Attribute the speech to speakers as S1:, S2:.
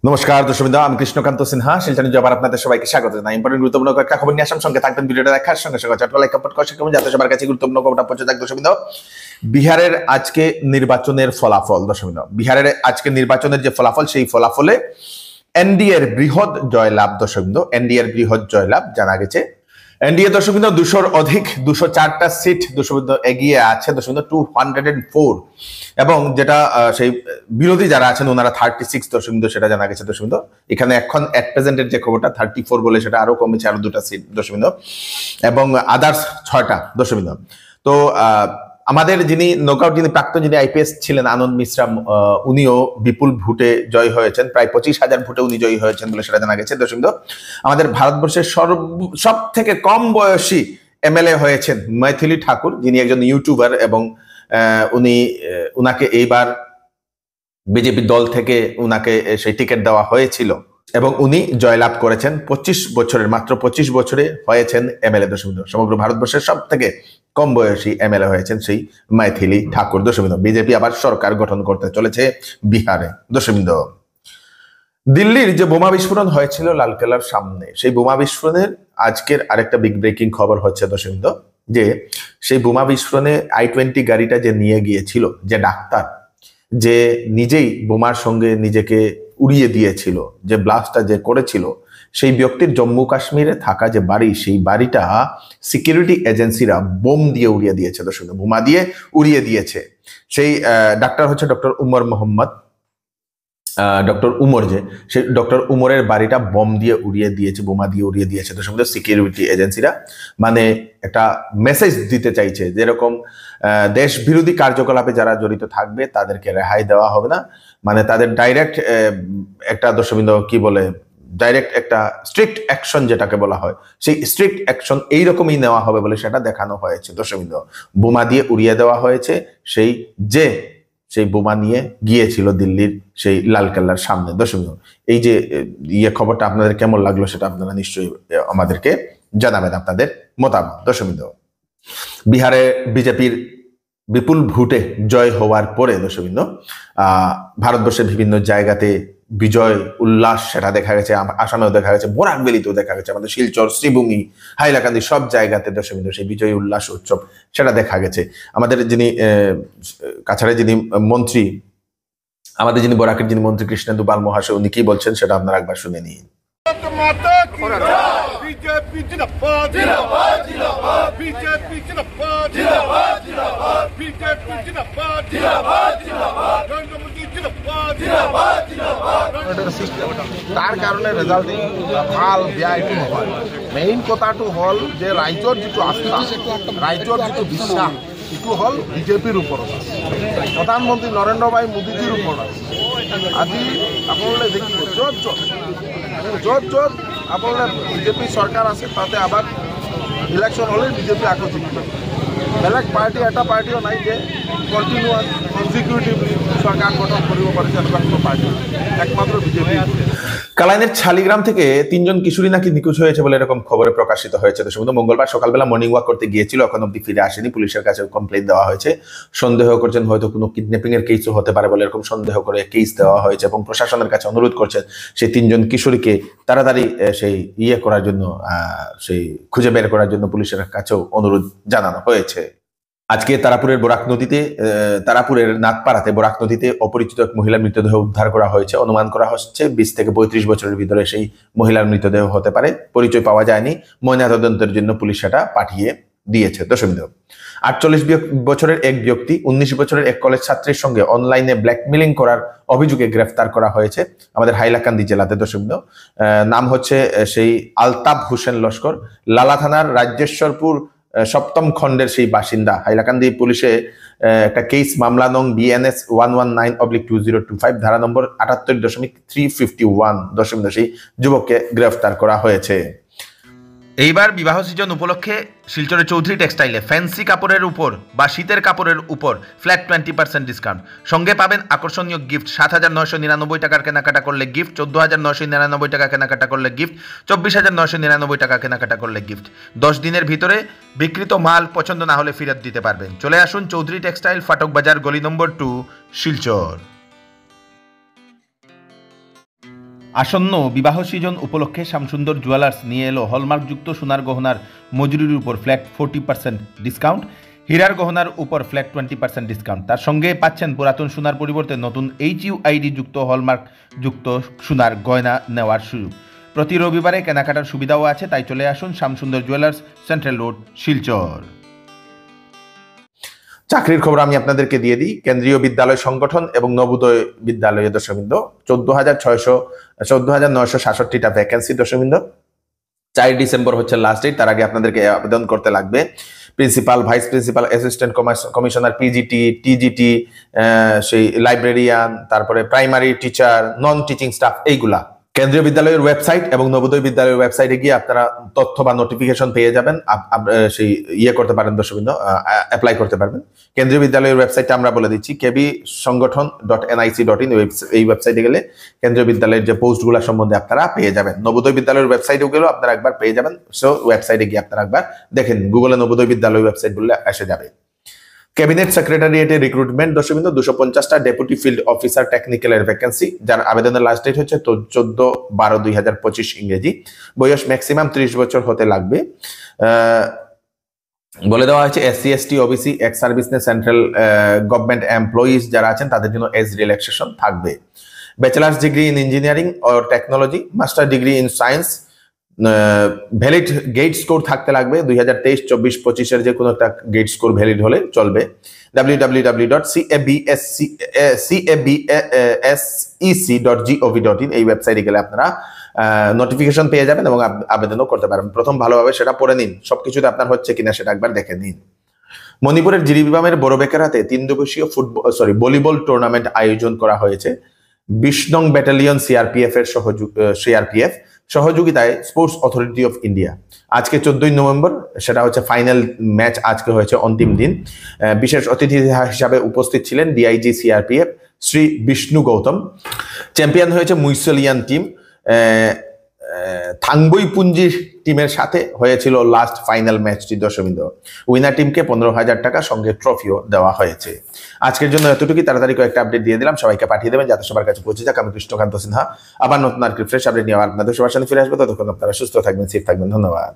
S1: নমস্কার দর্শকবৃন্দ, আমি কৃষ্ণকান্ত সিনহা শিলচর নিউজে আবার আপনাদের সবাইকে স্বাগত জানাই। ইম্পর্টেন্ট গুরুত্বপূর্ণ কয়েকটা খবর নিয়ে আসাম, সঙ্গে থাকবেন ভিডিওটা দেখার সঙ্গে সঙ্গে চট্টগ্রাম লাইক কমেন্ট করে শিখবেন যাতে সবার কাছে গুরুত্বপূর্ণ খবরটা পৌঁছে যায়। দর্শকবৃন্দ, বিহারের আজকে নির্বাচনের ফলাফল। দর্শকবৃন্দ, বিহারের আজকে নির্বাচনের যে ফলাফল, সেই ফলাফলে এনডিএ এর বৃহৎ জয়লাভ। দর্শকবৃন্দ, এনডিএ এর বৃহৎ জয়লাভ জানা গেছে। এনডিএ দর্শকবৃন্দ 200-র অধিক 204টা সিট দর্শকবৃন্দ এগিয়ে আছে। দর্শকবৃন্দ 204, এবং যেটা সেই বিরোধী যারা আছেন ওনারা 36 দর্শকবৃন্দ, সেটা জানা গেছে। দর্শকবৃন্দ, এখানে এখন এট প্রেজেন্টের যে খবরটা 34 বলে, সেটা আরো কমেছে, আরো 2টা সিট দর্শকবৃন্দ, এবং আদার্স 6টা দর্শকবৃন্দ। তো আমাদের যিনি নকআউট, যিনি প্রাক্তন, যিনি আইপিএস ছিলেন আনন্দ মিশ্রা, উনিও বিপুল ভোটে জয় হয়েছেন, প্রায় 25,000 ভোটে উনি জয়ী হয়েছেন বলে সেটা জানা গেছে। দর্শকবৃন্দ, আমাদের ভারতবর্ষের সব থেকে কম বয়সী এমএলএ হয়েছেন মৈথিলি ঠাকুর, যিনি একজন ইউটিউবার, এবং উনাকে এইবার বিজেপি দল থেকে উনাকে সেই টিকিট দেওয়া হয়েছিল, এবং উনি জয়লাভ করেছেন। মাত্র 25 বছরে হয়েছেন এমএলএ। দর্শকবৃন্দ, সমগ্র ভারতবর্ষের সব থেকে কম বয়সী এমএলএ হয়েছেন সেই মৈথিলি ঠাকুর। দর্শকবৃন্দ, বিজেপি আবার সরকার গঠন করতে চলেছে বিহারে। দর্শকবৃন্দ, দিল্লির যে বোমা বিস্ফোরণ হয়েছিল লালকেল্লার সামনে, সেই বোমা বিস্ফোরণের আজকের আরেকটা বিগ ব্রেকিং খবর হচ্ছে দর্শকবৃন্দ, যে সেই বোমা বিস্ফোরণে i20 গাড়িটা যে নিয়ে গিয়েছিল, যে ডাক্তার, যে নিজেই বোমার সঙ্গে নিজেকে উড়িয়ে দিয়েছিল, যে ব্লাস্টটা যে করেছিল, সেই ব্যক্তির জম্মু কাশ্মীরে থাকা যে বাড়ি, সেই বাড়িটা সিকিউরিটি এজেন্সিরা বোম দিয়ে উড়িয়ে দিয়েছে। দর্শক, বোমা দিয়ে উড়িয়ে দিয়েছে। সেই ডাক্তার হচ্ছে ডক্টর উমর মোহাম্মদ, ডক্টর উমর, যে সেই ডক্টর উমরের বাড়িটা বোম দিয়ে উড়িয়ে দিয়েছে, বোমা দিয়ে উড়িয়ে দিয়েছে। তো সমস্ত সিকিউরিটি এজেন্সিরা মানে একটা মেসেজ দিতে চাইছে, যেরকম দেশ বিরোধী কার্যকলাপে যারা জড়িত থাকবে তাদেরকে রেহাই দেওয়া হবে না, মানে তাদের ডাইরেক্ট একটা দর্শকবৃন্দ কি বলে, ডাইরেক্ট একটা স্ট্রিক্ট অ্যাকশন যেটাকে বলা হয়, সেই স্ট্রিক্ট অ্যাকশন এইরকমই নেওয়া হবে বলে সেটা দেখানো হয়েছে। দর্শকবৃন্দ, বোমা দিয়ে উড়িয়ে দেওয়া হয়েছে সেই বোমা নিয়ে গিয়েছিল দিল্লির সেই লালকেল্লার সামনে। দর্শকবৃন্দ, এই যে খবরটা আপনাদের কেমন লাগলো সেটা আপনারা নিশ্চয়ই আমাদেরকে জানাবেন আপনাদের মতামত। দর্শকবৃন্দ, বিহারে বিজেপির বিপুল ভোটে জয় হওয়ার পরে দর্শকবৃন্দ, ভারতবর্ষের বিভিন্ন জায়গাতে বিজয় উল্লাস সেটা দেখা গেছে, আসামেও দেখা গেছে, বরাকভ্যালিতেও দেখা গেছে, আমাদের শিলচর, শ্রীভূমি, হাইলাকান্দি সব জায়গাতে দর্শকবৃন্দ সেই বিজয় উল্লাস উৎসব সেটা দেখা গেছে। আমাদের যিনি কাছাড়ে যিনি মন্ত্রী, আমাদের যিনি বরাকের যিনি মন্ত্রী কৃষ্ণেন্দু পাল মহাশয়, উনি কি বলছেন সেটা আপনারা একবার শুনে নিন।
S2: তার কারণে রেজাল্টিং ভাল বেয়া এইটো নহয়। মেইন কথাটো হ'ল যে ৰাইজৰ যিটো আস্থা, ৰাইজৰ যিটো বিশ্বাস, এইটো হ'ল বিজেপিৰ ওপৰত, প্ৰধানমন্ত্ৰী নৰেন্দ্ৰ ভাই মোদীজীৰ ওপৰত। আজি আপোনালোকে দেখিব য'ত আপোনালোকে বিজেপি চৰকাৰ আছে, তাতে আবার ইলেকশ্যন হ'লে বিজেপি আকৌ জিকিব। বেলেগ পাৰ্টি এটা পাৰ্টিও নাই যে কণ্টিনিউয়াস কনজিকিউটিভলি সরকার গঠন কৰিব পাৰিছে, এনেকুৱা কোনো পার্টি একমাত্র বিজেপি।
S1: কালাইনের ছালিগ্রাম থেকে 3জন কিশোরী নাকি নিখোঁজ হয়েছে বলে এরকম খবরে প্রকাশিত হয়েছে। দর্শক, মঙ্গলবার সকালবেলা মর্নিং ওয়াক করতে গিয়েছিল, এখন অব্দি ফিরে আসেনি। পুলিশের কাছে কমপ্লেইন দেওয়া হয়েছে, সন্দেহ করছেন হয়তো কোনো কিডন্যাপিং এর কেসও হতে পারে বলে এরকম সন্দেহ করে কেস দেওয়া হয়েছে, এবং প্রশাসনের কাছে অনুরোধ করছেন সেই 3জন কিশোরীকে তাড়াতাড়ি সেই করার জন্য, সেই খুঁজে বের করার জন্য পুলিশের কাছেও অনুরোধ জানানো হয়েছে। আজকে তারাপুরের নাগপাড়াতে বরাক নদীতে অপরিচিত এক মহিলার মৃতদেহ উদ্ধার করা হয়েছে। অনুমান করা হচ্ছে 20 থেকে 35 বছরের ভিতরে সেই মহিলার মৃতদেহ হতে পারে। পরিচয় পাওয়া যায়নি, ময়নাতদন্তের জন্য পুলিশ সেটা পাঠিয়ে দিয়েছে। দর্শকবৃন্দ, 48 বছরের এক ব্যক্তি 19 বছরের এক কলেজ ছাত্রীর সঙ্গে অনলাইনে ব্ল্যাকমেলিং করার অভিযোগে গ্রেফতার করা হয়েছে আমাদের হাইলাকান্দি জেলাতে। দর্শকবৃন্দ, নাম হচ্ছে সেই আলতাফ হোসেন লস্কর, লালা থানার রাজ্যেশ্বরপুর 7ম খণ্ডের সেই বাসিন্দা। হাইলাকান্দি পুলিশে একটা কেস মামলা নং BNS 119/2025 ধারা নম্বর 78.351 দশমিক সেই যুবককে গ্রেফতার করা হয়েছে। এইবার বিবাহ সিজন উপলক্ষে শিলচরের চৌধুরী টেক্সটাইলে ফ্যান্সি কাপড়ের উপর বা শীতের কাপড়ের উপর ফ্ল্যাট 20% ডিসকাউন্ট, সঙ্গে পাবেন আকর্ষণীয় গিফট। 7,999 টাকার কেনাকাটা করলে গিফট, 14,999 টাকা কেনাকাটা করলে গিফট, 24,999 টাকা কেনাকাটা করলে গিফট। 10 দিনের ভিতরে বিক্রিত মাল পছন্দ না হলে ফেরত দিতে পারবেন। চলে আসুন চৌধুরী টেক্সটাইল, ফাটক বাজার, গলি নম্বর 2, শিলচর। আসন্ন বিবাহ সিজন উপলক্ষে শ্যামসুন্দর জুয়েলার্স নিয়ে এলো হলমার্কযুক্ত সোনার গহনার মজুরির উপর ফ্ল্যাট 40% ডিসকাউন্ট, হীরার গহনার উপর ফ্ল্যাট 20% ডিসকাউন্ট। তার সঙ্গে পাচ্ছেন পুরাতন সোনার পরিবর্তে নতুন HUID যুক্ত হলমার্কযুক্ত সোনার গয়না নেওয়ার সুযোগ। প্রতি রবিবারে কেনাকাটার সুবিধাও আছে, তাই চলে আসুন Shyamsundar jewellers, central road, Silchar. চাকরির খবর আমি আপনাদেরকে দিয়ে দিই। কেন্দ্রীয় বিদ্যালয় সংগঠন এবং নবোদয় বিদ্যালয়ে দর্শকবৃন্দ 14,967টা ভ্যাকেন্সি দর্শকবৃন্দ। 4 ডিসেম্বর হচ্ছে লাস্ট ডেট। তার আগে আপনাদেরকে আবেদন করতে লাগবে। Principal, vice principal, assistant commissioner, PGT, TGT, সেই লাইব্রেরিয়ান, তারপরে primary teacher, non teaching staff, এইগুলা কেন্দ্রীয় বিদ্যালয়ের ওয়েবসাইট এবং নবোদয় বিদ্যালয়ের ওয়েবসাইটে গিয়ে আপনারা তথ্য বা নোটিফিকেশন পেয়ে যাবেন। সেই করতে পারেন দর্শকবৃন্দ, অ্যাপ্লাই করতে পারবেন। কেন্দ্রীয় বিদ্যালয়ের ওয়েবসাইটটা আমরা বলে দিচ্ছি, kbsonggothon.nic.in। এই ওয়েবসাইটে গেলে কেন্দ্রীয় বিদ্যালয়ের যে পোস্টগুলো সম্বন্ধে আপনারা পেয়ে যাবেন। নবোদয় বিদ্যালয়ের ওয়েবসাইটেও গেলেও আপনারা একবার পেয়ে যাবেন। সো ওয়েবসাইটে গিয়ে আপনারা একবার দেখেন, গুগলে নবোদয় বিদ্যালয় ওয়েবসাইটগুলো এসে যাবে। ক্যাবিনেট সেক্রেটারিয়েটে রিক্রুটমেন্ট দর্শকবৃন্দ 250টা ডেপুটি ফিল্ড অফিসার টেকনিক্যালের ভ্যাকেন্সি, যার আবেদনের লাস্ট ডেট হচ্ছে 14/12/2025 ইংরেজি। বয়স ম্যাক্সিমাম 30 বছর হতে লাগবে। বলে দেওয়া হয়েছে SC ST OBC, ex serviceman, central government employees যারা আছেন তাদের জন্য এজ রিল্যাক্সেশন থাকবে। Bachelors degree in engineering or technology, master degree in science, valid GATE score থাকতে লাগবে। 2023-24-25 যে কোনো একটা গেট স্কোর ভ্যালিড হলে চলবে। www.cabsec.gov.in এই ওয়েবসাইটে গেলে আপনারা নোটিফিকেশন পেয়ে যাবেন এবং আবেদনও করতে পারবেন। প্রথম ভালোভাবে সেটা পড়ে নিন, সবকিছুতে আপনার হচ্ছে কিনা সেটা একবার দেখে নিন। মণিপুরের জিরিবামের বড় বেকারাতে 3 দিবসীয় ভলিবল টুর্নামেন্ট আয়োজন করা হয়েছে। 20 নং ব্যাটালিয়ন সিআরপিএফ এর সহযোগিতায় স্পোর্টস অথরিটি অফ ইন্ডিয়া। আজকে 14 নভেম্বর, সেটা হচ্ছে ফাইনাল ম্যাচ, আজকে হয়েছে অন্তিম দিন। বিশেষ অতিথি হিসাবে উপস্থিত ছিলেন DIG CRPF Shri Bishnu Gautam. Champion হয়েছে মুইসলিয়ান টিম। থাংবই পুঞ্জির টিমের সাথে হয়েছিল লাস্ট ফাইনাল ম্যাচটি দর্শকবৃন্দ। উইনার টিমকে 15,000 টাকা সঙ্গে ট্রফিও দেওয়া হয়েছে। আজকের জন্য এতটুকুই, তাড়াতাড়ি কয়েকটা আপডেট দিয়ে দিলাম, সবাইকে পাঠিয়ে দেবেন যাতে সবার কাছে পৌঁছে যাক। আমি কৃষ্ণকান্ত সিনহা, আবার নতুন আর কি ফ্রেশ আপডেট নিয়ে আপনাদের সবার সাথে ফিরে আসবো। ততক্ষণ আপনারা সুস্থ থাকবেন, সেফ থাকবেন। ধন্যবাদ।